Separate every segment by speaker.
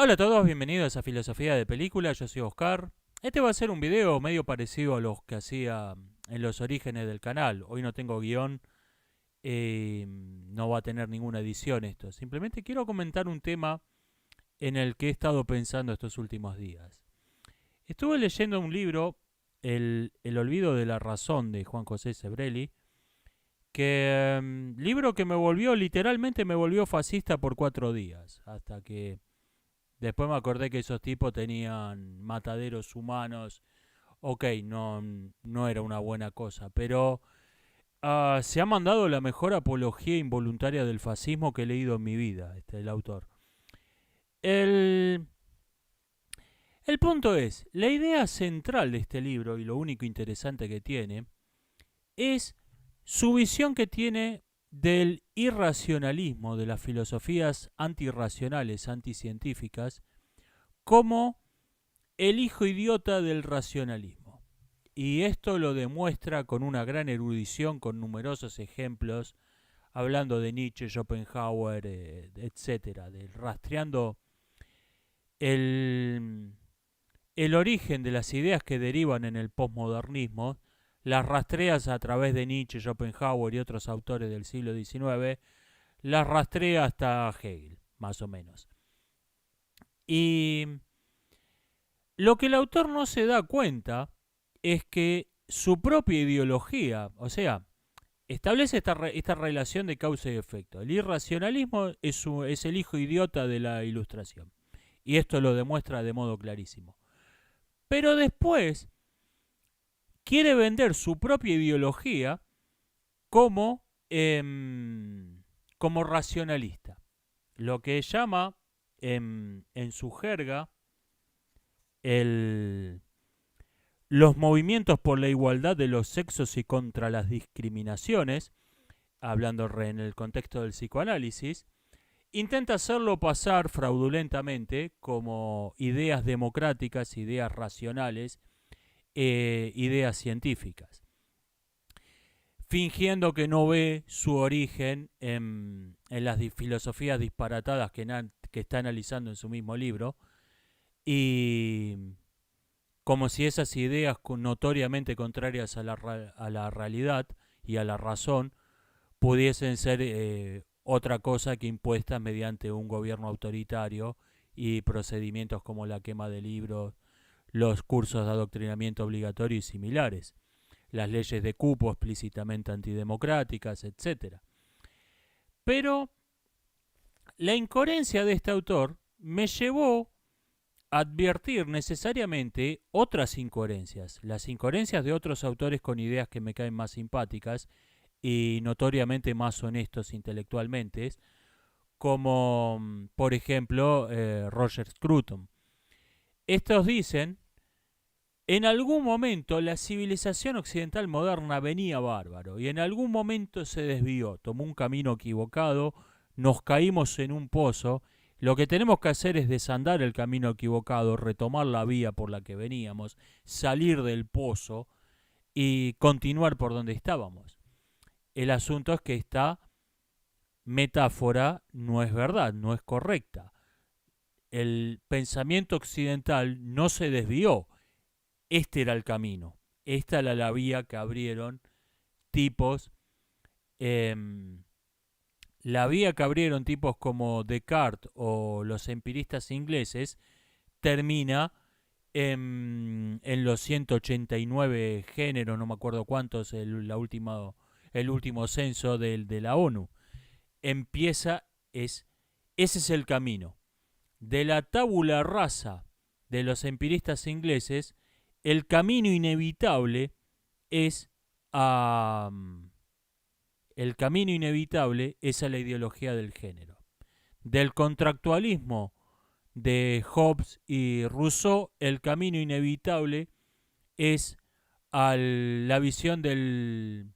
Speaker 1: Hola a todos, bienvenidos a Filosofía de Película, yo soy Oscar. Este va a ser un video medio parecido a los que hacía en los orígenes del canal. Hoy no tengo guión, no va a tener ninguna edición esto. Simplemente quiero comentar un tema en el que he estado pensando estos últimos días. Estuve leyendo un libro, El olvido de la razón, de Juan José Sebrelli, libro que literalmente me volvió fascista por 4 días, hasta que después me acordé que esos tipos tenían mataderos humanos. Ok, no era una buena cosa, pero se ha mandado la mejor apología involuntaria del fascismo que he leído en mi vida, el autor. El, el punto es, la idea central de este libro, y lo único interesante que tiene, es su visión que tiene del irracionalismo, de las filosofías antirracionales, anticientíficas, como el hijo idiota del racionalismo. Y esto lo demuestra con una gran erudición, con numerosos ejemplos, hablando de Nietzsche, Schopenhauer, etcétera, rastreando el, el origen de las ideas que derivan en el posmodernismo, las rastreas a través de Nietzsche, Schopenhauer y otros autores del siglo XIX, las rastrea hasta Hegel, más o menos. Y lo que el autor no se da cuenta es que su propia ideología, o sea, establece esta relación de causa y efecto. El irracionalismo es el hijo idiota de la ilustración. Y esto lo demuestra de modo clarísimo. Pero después quiere vender su propia ideología como, como racionalista. Lo que llama en su jerga el, los movimientos por la igualdad de los sexos y contra las discriminaciones, hablando en el contexto del psicoanálisis, intenta hacerlo pasar fraudulentamente como ideas democráticas, ideas racionales, ideas científicas, fingiendo que no ve su origen en las filosofías disparatadas que está analizando en su mismo libro, y como si esas ideas notoriamente contrarias a la realidad y a la razón pudiesen ser otra cosa que impuestas mediante un gobierno autoritario y procedimientos como la quema de libros, los cursos de adoctrinamiento obligatorio y similares, las leyes de cupo explícitamente antidemocráticas, etcétera. Pero la incoherencia de este autor me llevó a advertir necesariamente otras incoherencias, las incoherencias de otros autores con ideas que me caen más simpáticas y notoriamente más honestos intelectualmente, como por ejemplo Roger Scruton. Estos dicen, en algún momento la civilización occidental moderna venía bárbaro y en algún momento se desvió, tomó un camino equivocado, nos caímos en un pozo. Lo que tenemos que hacer es desandar el camino equivocado, retomar la vía por la que veníamos, salir del pozo y continuar por donde estábamos. El asunto es que esta metáfora no es verdad, no es correcta. El pensamiento occidental no se desvió. Este era el camino. Esta era la vía que abrieron tipos. Eh, la vía que abrieron tipos como Descartes o los empiristas ingleses termina en los 189 géneros, no me acuerdo cuántos, el último censo de la ONU. Empieza, ese es el camino. De la tabula rasa de los empiristas ingleses, el camino inevitable es a, el camino inevitable es a la ideología del género. Del contractualismo de Hobbes y Rousseau, el camino inevitable es a la visión de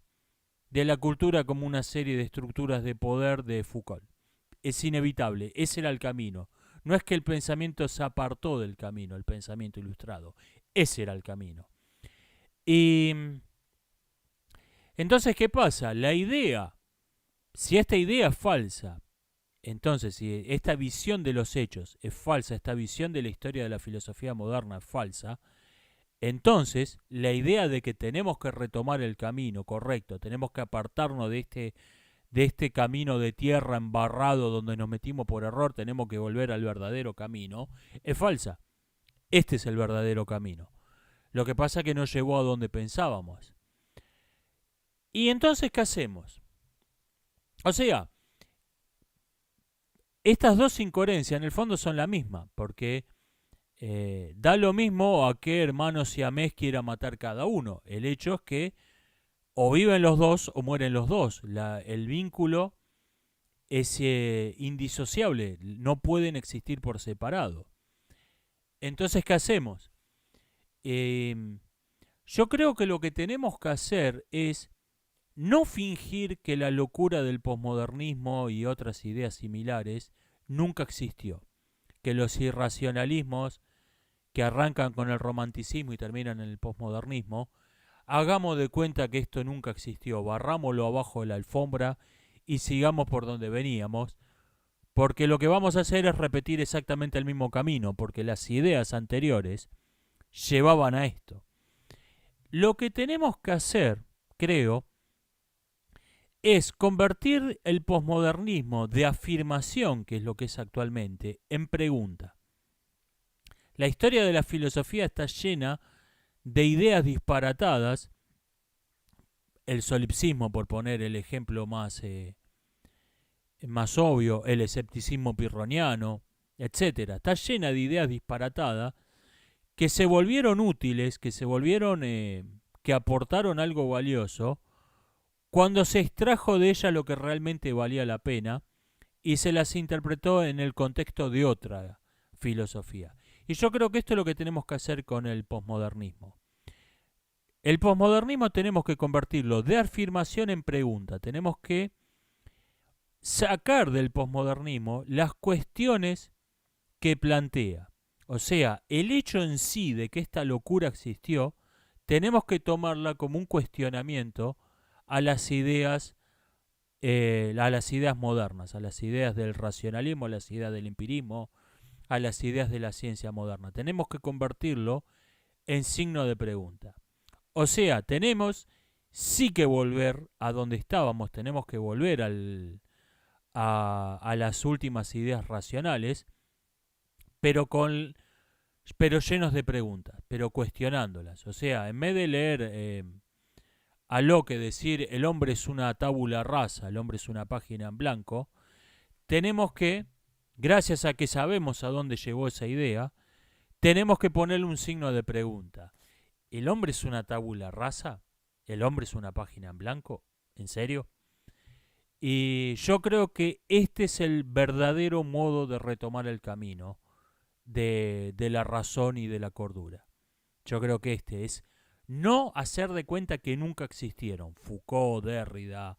Speaker 1: la cultura como una serie de estructuras de poder de Foucault. Es inevitable, ese era el camino. No es que el pensamiento se apartó del camino, el pensamiento ilustrado. Ese era el camino. Y entonces, ¿qué pasa? La idea, si esta idea es falsa, Entonces, si esta visión de los hechos es falsa, esta visión de la historia de la filosofía moderna es falsa, entonces la idea de que tenemos que retomar el camino correcto, tenemos que apartarnos de este camino de tierra embarrado donde nos metimos por error, tenemos que volver al verdadero camino, es falsa. Este es el verdadero camino. Lo que pasa es que no llegó a donde pensábamos. ¿Y entonces qué hacemos? O sea, estas dos incoherencias en el fondo son la misma, porque da lo mismo a qué hermanos siamés quiera matar cada uno. El hecho es que o viven los dos o mueren los dos. El vínculo es indisociable, no pueden existir por separado. Entonces, ¿qué hacemos? Yo creo que lo que tenemos que hacer es no fingir que la locura del posmodernismo y otras ideas similares nunca existió, que los irracionalismos que arrancan con el romanticismo y terminan en el posmodernismo, hagamos de cuenta que esto nunca existió, barrámoslo abajo de la alfombra y sigamos por donde veníamos, porque lo que vamos a hacer es repetir exactamente el mismo camino, porque las ideas anteriores llevaban a esto. Lo que tenemos que hacer, creo, es convertir el posmodernismo de afirmación, que es lo que es actualmente, en pregunta. La historia de la filosofía está llena de ideas disparatadas, el solipsismo, por poner el ejemplo más obvio, el escepticismo pirroniano, etcétera. Está llena de ideas disparatadas que se volvieron útiles, que aportaron algo valioso, cuando se extrajo de ella lo que realmente valía la pena y se las interpretó en el contexto de otra filosofía. Y yo creo que esto es lo que tenemos que hacer con el posmodernismo. El posmodernismo tenemos que convertirlo de afirmación en pregunta. Tenemos que sacar del posmodernismo las cuestiones que plantea. O sea, el hecho en sí de que esta locura existió, tenemos que tomarla como un cuestionamiento a las ideas modernas, a las ideas del racionalismo, a las ideas del empirismo, a las ideas de la ciencia moderna. Tenemos que convertirlo en signo de pregunta. O sea, tenemos sí que volver a donde estábamos, tenemos que volver a las últimas ideas racionales, pero llenos de preguntas, pero cuestionándolas. O sea, en vez de leer a Locke decir el hombre es una tabula rasa, el hombre es una página en blanco, tenemos que, gracias a que sabemos a dónde llegó esa idea, tenemos que ponerle un signo de pregunta. ¿El hombre es una tabula rasa? ¿El hombre es una página en blanco? ¿En serio? Y yo creo que este es el verdadero modo de retomar el camino de la razón y de la cordura. Yo creo que este es no hacer de cuenta que nunca existieron. Foucault, Derrida,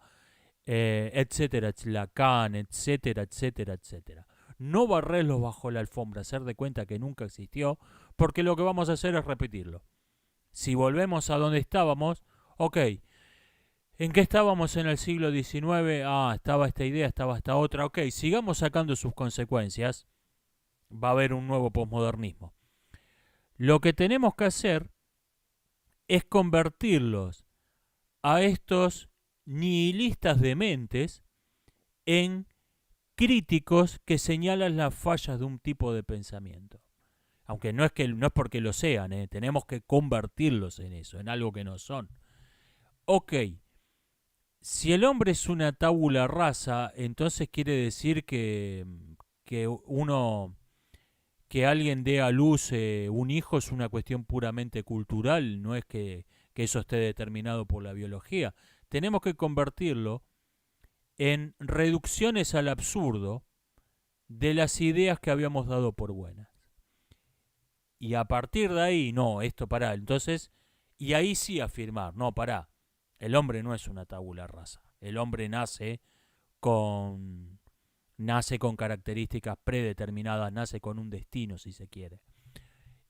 Speaker 1: etcétera, Lacan, etcétera, etcétera, etcétera. No barrerlos bajo la alfombra, hacer de cuenta que nunca existió, porque lo que vamos a hacer es repetirlo. Si volvemos a donde estábamos, ok, ¿en qué estábamos en el siglo XIX? Estaba esta idea, estaba esta otra, ok, sigamos sacando sus consecuencias, va a haber un nuevo posmodernismo. Lo que tenemos que hacer es convertirlos a estos nihilistas dementes en críticos que señalan las fallas de un tipo de pensamiento. Aunque no es porque lo sean, tenemos que convertirlos en eso, en algo que no son. Ok, si el hombre es una tabula rasa, entonces quiere decir que alguien dé a luz un hijo es una cuestión puramente cultural, no es que eso esté determinado por la biología. Tenemos que convertirlo en reducciones al absurdo de las ideas que habíamos dado por buenas. Y a partir de ahí, no, esto pará, entonces, y ahí sí afirmar, no, pará, el hombre no es una tabula rasa, el hombre nace con características predeterminadas, nace con un destino, si se quiere.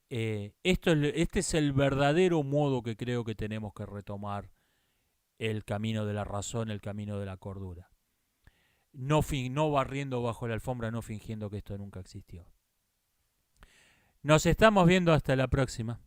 Speaker 1: Este es el verdadero modo que creo que tenemos que retomar el camino de la razón, el camino de la cordura. no barriendo bajo la alfombra, no fingiendo que esto nunca existió. Nos estamos viendo hasta la próxima.